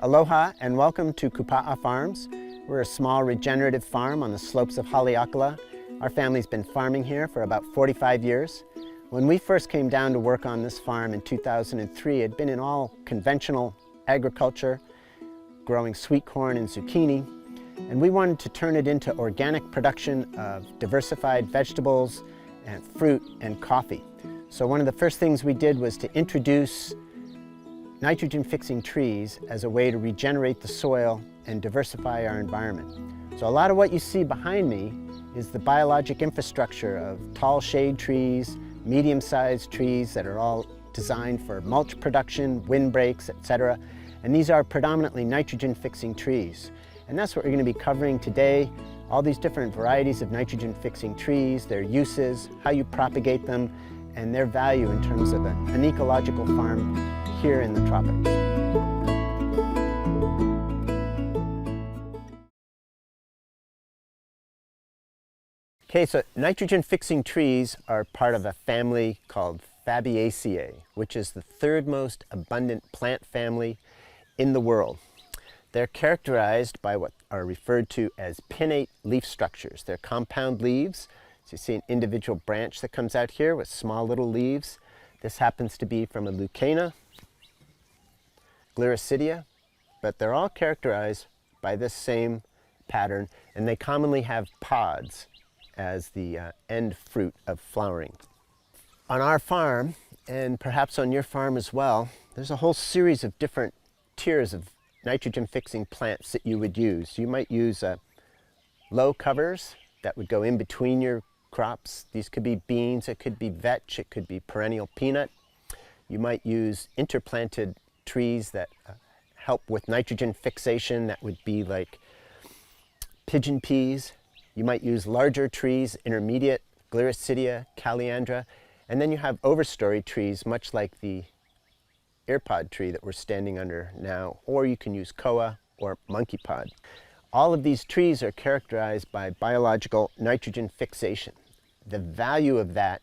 Aloha and welcome to Kupa'a Farms. We're a small regenerative farm on the slopes of Haleakala. Our family's been farming here for about 45 years. When we first came down to work on this farm in 2003, it had been in all conventional agriculture, growing sweet corn and zucchini, and we wanted to turn it into organic production of diversified vegetables and fruit and coffee. So one of the first things we did was to introduce nitrogen-fixing trees as a way to regenerate the soil and diversify our environment. So a lot of what you see behind me is the biologic infrastructure of tall shade trees, medium-sized trees that are all designed for mulch production, windbreaks, etc. And these are predominantly nitrogen-fixing trees. And that's what we're going to be covering today. All these different varieties of nitrogen-fixing trees, their uses, how you propagate them, and their value in terms of an ecological farm here in the tropics. Okay, so nitrogen-fixing trees are part of a family called Fabaceae, which is the third most abundant plant family in the world. They're characterized by what are referred to as pinnate leaf structures. They're compound leaves. So you see an individual branch that comes out here with small little leaves. This happens to be from a leucaena, Gliricidia, but they're all characterized by this same pattern, and they commonly have pods as the end fruit of flowering. On our farm, and perhaps on your farm as well, there's a whole series of different tiers of nitrogen-fixing plants that you would use. You might use low covers that would go in between your crops. These could be beans, it could be vetch, it could be perennial peanut. You might use interplanted trees that help with nitrogen fixation. That would be like pigeon peas. You might use larger trees, intermediate, Gliricidia, Caliandra, and then you have overstory trees, much like the earpod tree that we're standing under now, or you can use koa or monkey pod. All of these trees are characterized by biological nitrogen fixation. The value of that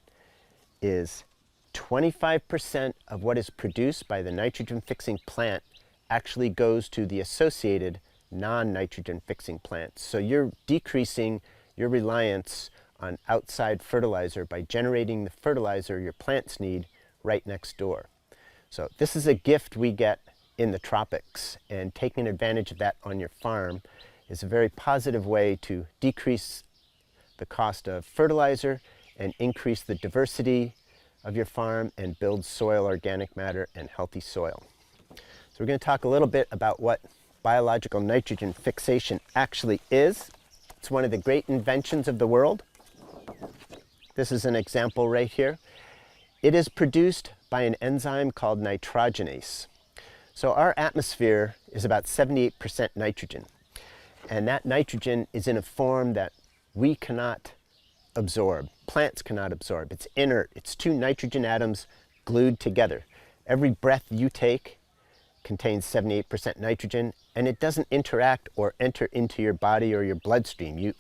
is 25% of what is produced by the nitrogen fixing plant actually goes to the associated non-nitrogen fixing plants. So you're decreasing your reliance on outside fertilizer by generating the fertilizer your plants need right next door. So this is a gift we get in the tropics, and taking advantage of that on your farm is a very positive way to decrease the cost of fertilizer and increase the diversity of your farm and build soil organic matter and healthy soil. So we're going to talk a little bit about what biological nitrogen fixation actually is. It's one of the great inventions of the world. This is an example right here. It is produced by an enzyme called nitrogenase. So our atmosphere is about 78% nitrogen, and that nitrogen is in a form that we cannot absorb. Plants cannot absorb. It's inert. It's two nitrogen atoms glued together. Every breath you take contains 78% nitrogen, and it doesn't interact or enter into your body or your bloodstream. You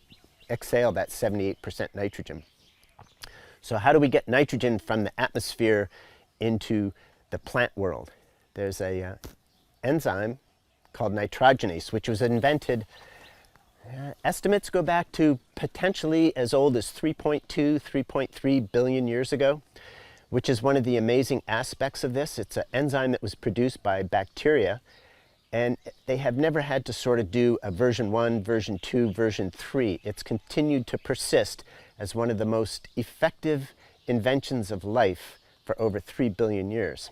exhale that 78% nitrogen. So how do we get nitrogen from the atmosphere into the plant world? There's a enzyme called nitrogenase, which was invented, estimates go back to potentially as old as 3.2, 3.3 billion years ago, which is one of the amazing aspects of this. It's an enzyme that was produced by bacteria, and they have never had to sort of do a version 1, version 2, version 3. It's continued to persist as one of the most effective inventions of life for over 3 billion years.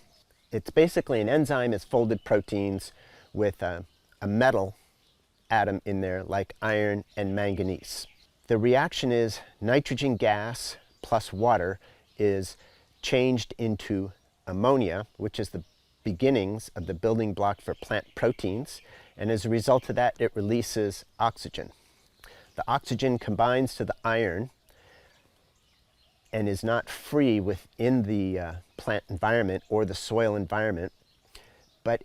It's basically an enzyme that's folded proteins with a metal atom in there like iron and manganese. The reaction is nitrogen gas plus water is changed into ammonia, which is the beginnings of the building block for plant proteins, and as a result of that it releases oxygen. The oxygen combines to the iron and is not free within the plant environment or the soil environment, but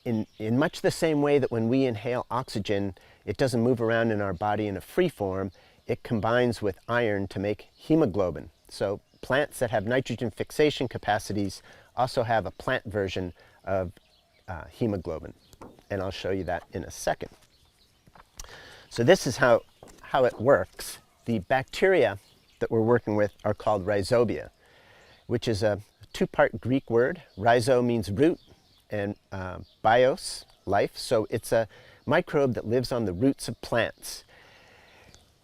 in much the same way that when we inhale oxygen, it doesn't move around in our body in a free form, it combines with iron to make hemoglobin. So plants that have nitrogen fixation capacities also have a plant version of hemoglobin. and I'll show you that in a second. So this is how it works. The bacteria that we're working with are called rhizobia, which is a two-part Greek word. Rhizo means root, and bios, life. So it's a microbe that lives on the roots of plants.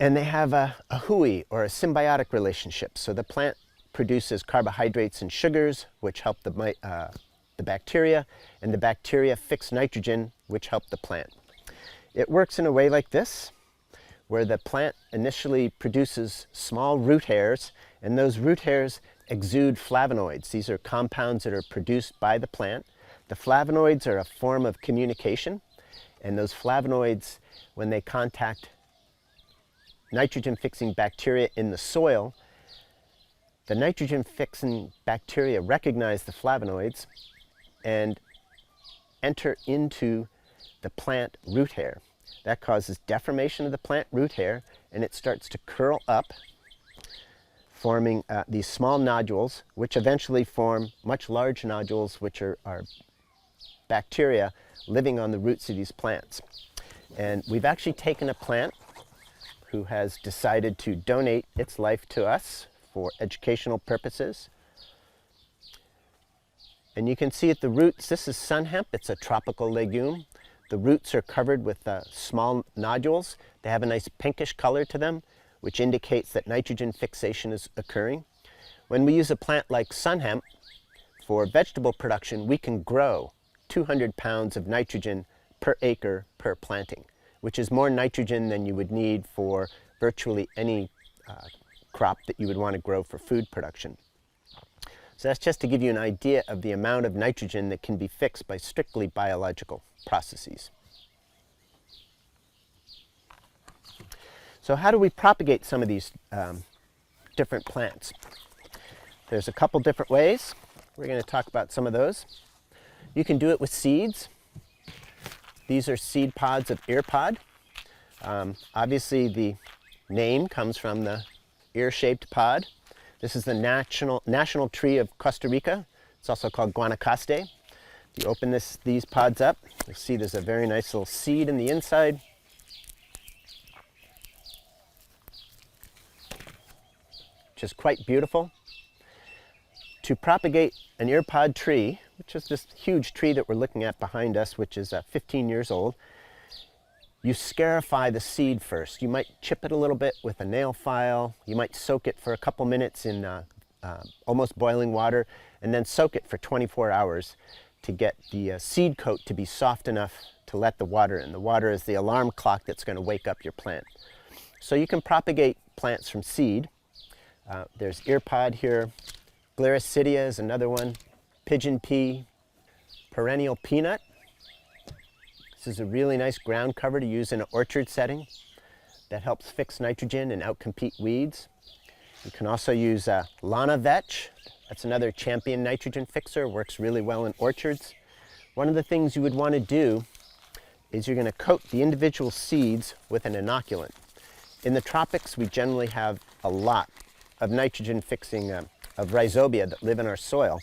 And they have a hui, or a symbiotic relationship. So the plant produces carbohydrates and sugars, which help the bacteria, and the bacteria fix nitrogen, which help the plant. It works in a way like this, where the plant initially produces small root hairs, and those root hairs exude flavonoids. These are compounds that are produced by the plant. The flavonoids are a form of communication, and those flavonoids, when they contact nitrogen-fixing bacteria in the soil, the nitrogen-fixing bacteria recognize the flavonoids and enter into the plant root hair. That causes deformation of the plant root hair, and it starts to curl up, forming these small nodules, which eventually form much large nodules, which are bacteria living on the roots of these plants. And we've actually taken a plant who has decided to donate its life to us for educational purposes. And you can see at the roots, this is sun hemp. It's a tropical legume. The roots are covered with small nodules. They have a nice pinkish color to them, which indicates that nitrogen fixation is occurring. When we use a plant like sun hemp for vegetable production, we can grow 200 pounds of nitrogen per acre per planting, which is more nitrogen than you would need for virtually any crop that you would want to grow for food production. So that's just to give you an idea of the amount of nitrogen that can be fixed by strictly biological processes. So how do we propagate some of these different plants? There's a couple different ways. We're going to talk about some of those. You can do it with seeds. These are seed pods of ear pod. Obviously the name comes from the ear-shaped pod. This is the national tree of Costa Rica. It's also called Guanacaste. If you open these pods up, you'll see there's a very nice little seed in the inside. Which is quite beautiful. To propagate an ear pod tree, which is this huge tree that we're looking at behind us, which is 15 years old, you scarify the seed first. You might chip it a little bit with a nail file. You might soak it for a couple minutes in almost boiling water, and then soak it for 24 hours to get the seed coat to be soft enough to let the water in. The water is the alarm clock that's going to wake up your plant. So you can propagate plants from seed. There's ear pod here. Gliricidia is another one. Pigeon pea. Perennial peanut. This is a really nice ground cover to use in an orchard setting that helps fix nitrogen and outcompete weeds. You can also use Lana vetch. That's another champion nitrogen fixer. Works really well in orchards. One of the things you would want to do is you're going to coat the individual seeds with an inoculant. In the tropics, we generally have a lot of nitrogen fixing of rhizobia that live in our soil.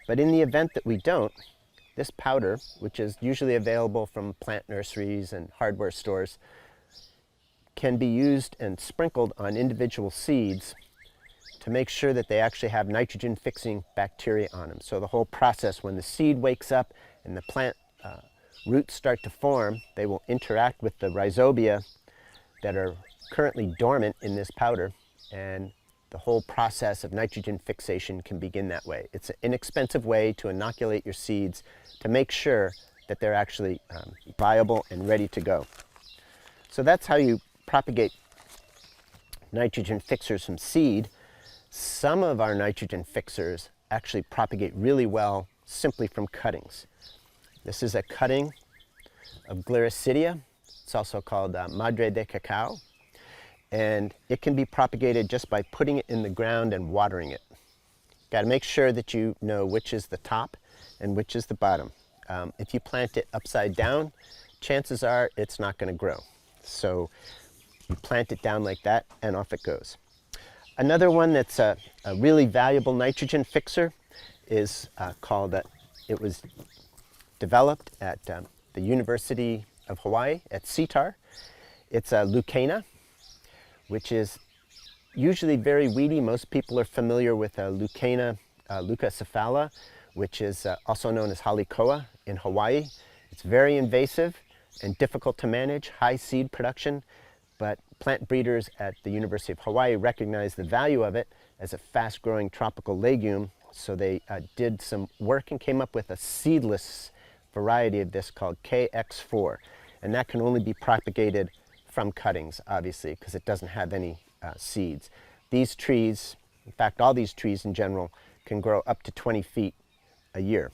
But in the event that we don't, this powder, which is usually available from plant nurseries and hardware stores, can be used and sprinkled on individual seeds to make sure that they actually have nitrogen fixing bacteria on them. So the whole process, when the seed wakes up and the plant roots start to form, they will interact with the rhizobia that are currently dormant in this powder, and the whole process of nitrogen fixation can begin that way. It's an inexpensive way to inoculate your seeds to make sure that they're actually viable and ready to go. So that's how you propagate nitrogen fixers from seed. Some of our nitrogen fixers actually propagate really well simply from cuttings. This is a cutting of Gliricidia. It's also called Madre de Cacao. And it can be propagated just by putting it in the ground and watering it. Got to make sure that you know which is the top and which is the bottom. If you plant it upside down, chances are it's not going to grow. So you plant it down like that and off it goes. Another one that's a really valuable nitrogen fixer is called, it was developed at the the University of Hawaii at CTAR. It's a leucaena, which is usually very weedy. Most people are familiar with a leucaena leucocephala, which is also known as halekoa in Hawaii. It's very invasive and difficult to manage, high seed production, but plant breeders at the University of Hawaii recognize the value of it as a fast-growing tropical legume, so they did some work and came up with a seedless variety of this called KX4, and that can only be propagated from cuttings, obviously, because it doesn't have any seeds. These trees, in fact, all these trees in general, can grow up to 20 feet a year.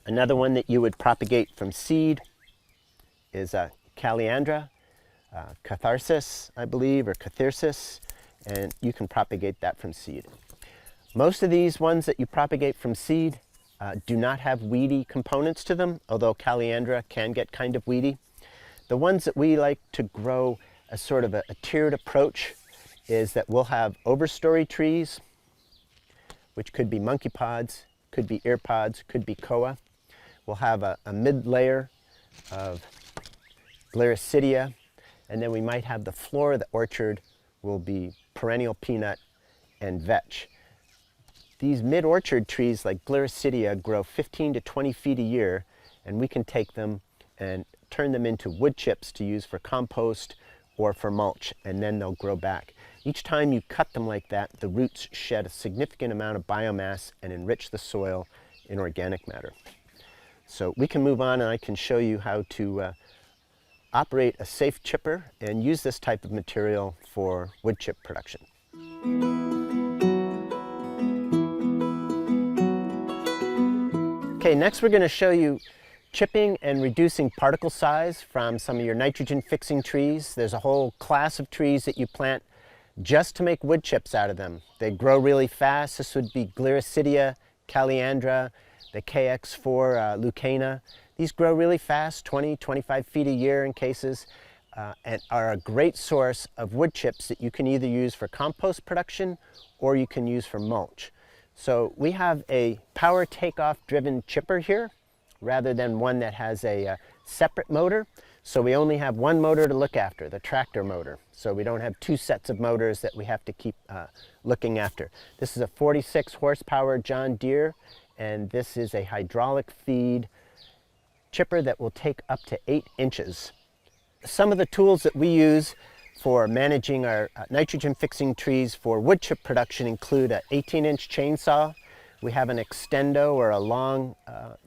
Another one that you would propagate from seed is Caliandra, catharsis, I believe, or catharsis, and you can propagate that from seed. Most of these ones that you propagate from seed do not have weedy components to them, although Caliandra can get kind of weedy. The ones that we like to grow as sort of a tiered approach is that we'll have overstory trees, which could be monkey pods, could be ear pods, could be koa. We'll have a mid layer of Gliricidia, and then we might have the floor of the orchard will be perennial peanut and vetch. These mid-orchard trees like Gliricidia grow 15 to 20 feet a year, and we can take them and turn them into wood chips to use for compost or for mulch, and then they'll grow back. Each time you cut them like that, the roots shed a significant amount of biomass and enrich the soil in organic matter. So we can move on, and I can show you how to operate a safe chipper and use this type of material for wood chip production. Okay, next we're going to show you chipping and reducing particle size from some of your nitrogen fixing trees. There's a whole class of trees that you plant just to make wood chips out of them. They grow really fast. This would be Gliricidia, Caliandra, the KX4 leucaena. These grow really fast, 20, 25 feet a year in cases, and are a great source of wood chips that you can either use for compost production or you can use for mulch. So we have a power takeoff driven chipper here rather than one that has a separate motor. So we only have one motor to look after, the tractor motor. So we don't have two sets of motors that we have to keep looking after. This is a 46 horsepower John Deere, and this is a hydraulic feed chipper that will take up to 8 inches. Some of the tools that we use for managing our nitrogen fixing trees for wood chip production include an 18-inch chainsaw. We have an extendo, or a long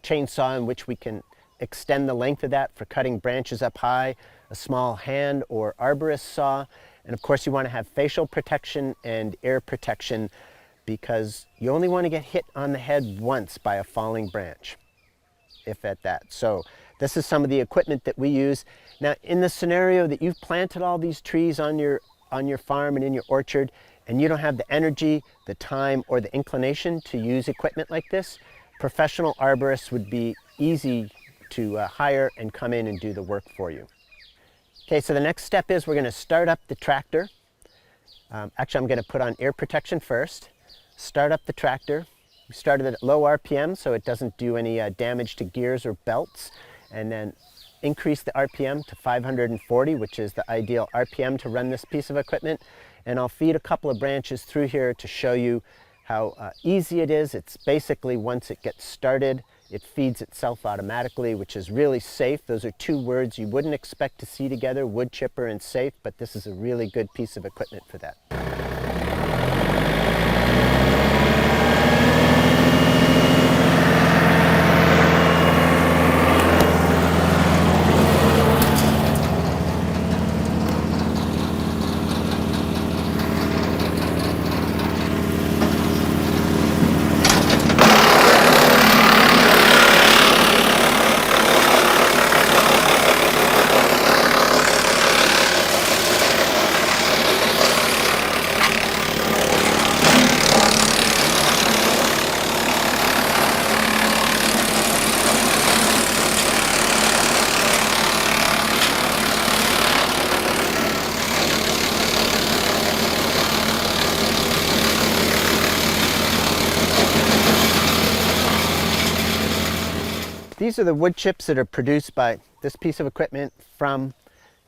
chainsaw, in which we can extend the length of that for cutting branches up high, a small hand or arborist saw, and of course you want to have facial protection and ear protection, because you only want to get hit on the head once by a falling branch, if at that. So this is some of the equipment that we use. Now, in the scenario that you've planted all these trees on your farm and in your orchard, and you don't have the energy, the time, or the inclination to use equipment like this, professional arborists would be easy to hire and come in and do the work for you. Okay, so the next step is we're going to start up the tractor. Actually, I'm going to put on ear protection first. Start up the tractor. We started it at low RPM so it doesn't do any damage to gears or belts, and then increase the RPM to 540, which is the ideal RPM to run this piece of equipment. And I'll feed a couple of branches through here to show you how easy it is. It's basically, once it gets started, it feeds itself automatically, which is really safe. Those are two words you wouldn't expect to see together, wood chipper and safe, but this is a really good piece of equipment for that. These are the wood chips that are produced by this piece of equipment from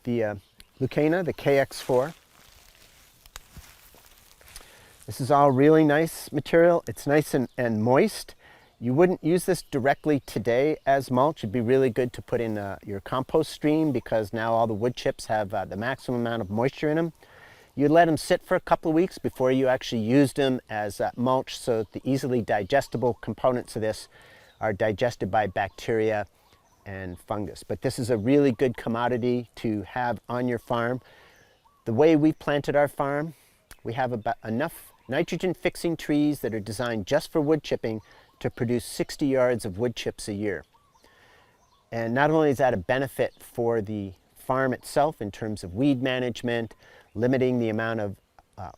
the Lucena, the KX4. This is all really nice material. It's nice and moist. You wouldn't use this directly today as mulch. It'd be really good to put in your compost stream, because now all the wood chips have the maximum amount of moisture in them. You'd let them sit for a couple of weeks before you actually used them as mulch, so that the easily digestible components of this are digested by bacteria and fungus. But this is a really good commodity to have on your farm. The way we've planted our farm, we have about enough nitrogen fixing trees that are designed just for wood chipping to produce 60 yards of wood chips a year. And not only is that a benefit for the farm itself in terms of weed management, limiting the amount of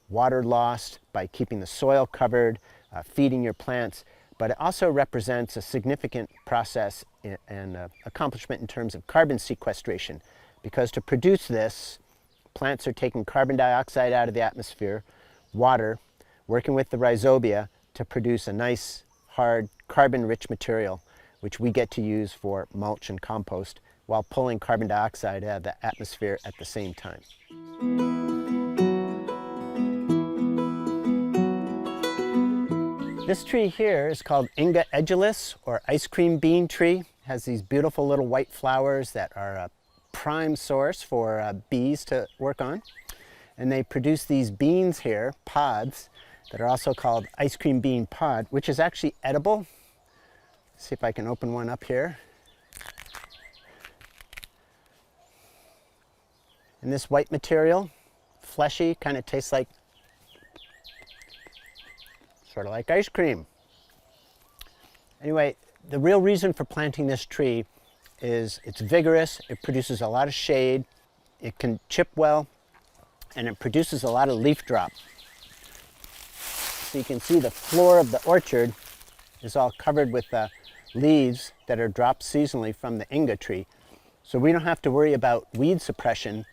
water lost by keeping the soil covered, feeding your plants, but it also represents a significant process and accomplishment in terms of carbon sequestration, because to produce this, plants are taking carbon dioxide out of the atmosphere, water, working with the rhizobia to produce a nice, hard, carbon-rich material, which we get to use for mulch and compost, while pulling carbon dioxide out of the atmosphere at the same time. This tree here is called Inga edulis, or ice cream bean tree. It has these beautiful little white flowers that are a prime source for bees to work on. And they produce these beans here, pods, that are also called ice cream bean pod, which is actually edible. Let's see if I can open one up here. And this white material, fleshy, kind of tastes like, sort of like ice cream. Anyway, the real reason for planting this tree is it's vigorous, it produces a lot of shade, it can chip well, and it produces a lot of leaf drop. So you can see the floor of the orchard is all covered with leaves that are dropped seasonally from the Inga tree. So we don't have to worry about weed suppression,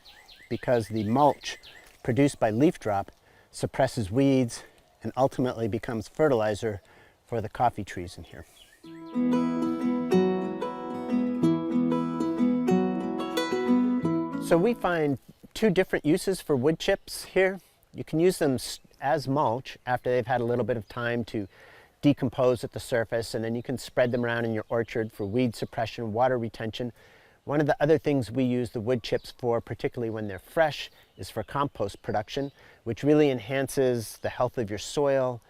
because the mulch produced by leaf drop suppresses weeds and ultimately becomes fertilizer for the coffee trees in here. So we find two different uses for wood chips here. You can use them as mulch after they've had a little bit of time to decompose at the surface, and then you can spread them around in your orchard for weed suppression, water retention. One of the other things we use the wood chips for, particularly when they're fresh, is for compost production, which really enhances the health of your soil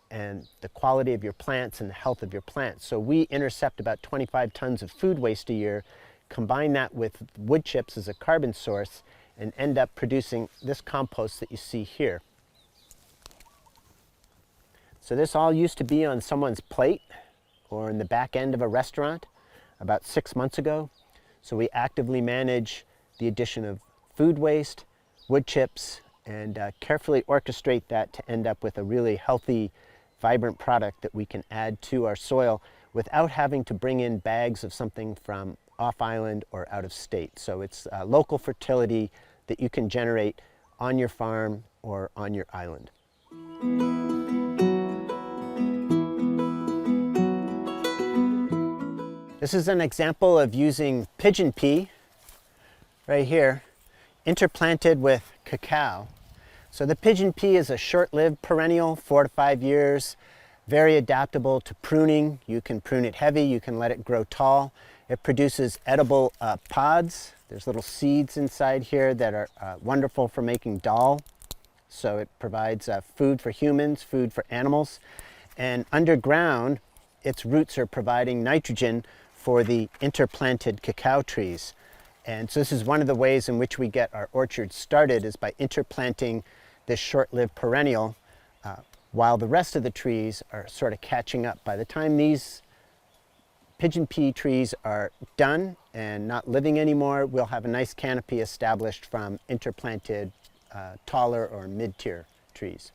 and the quality of your plants and the health of your plants. So we intercept about 25 tons of food waste a year, combine that with wood chips as a carbon source, and end up producing this compost that you see here. So this all used to be on someone's plate or in the back end of a restaurant about 6 months ago. So we actively manage the addition of food waste, wood chips, and carefully orchestrate that to end up with a really healthy, vibrant product that we can add to our soil without having to bring in bags of something from off-island or out of state. So it's local fertility that you can generate on your farm or on your island. This is an example of using pigeon pea, right here, interplanted with cacao. So the pigeon pea is a short-lived perennial, 4 to 5 years, very adaptable to pruning. You can prune it heavy, you can let it grow tall. It produces edible pods. There's little seeds inside here that are wonderful for making dal. So it provides food for humans, food for animals. And underground, its roots are providing nitrogen for the interplanted cacao trees. And so this is one of the ways in which we get our orchards started, is by interplanting this short-lived perennial while the rest of the trees are sort of catching up. By the time these pigeon pea trees are done and not living anymore, we'll have a nice canopy established from interplanted taller or mid-tier trees.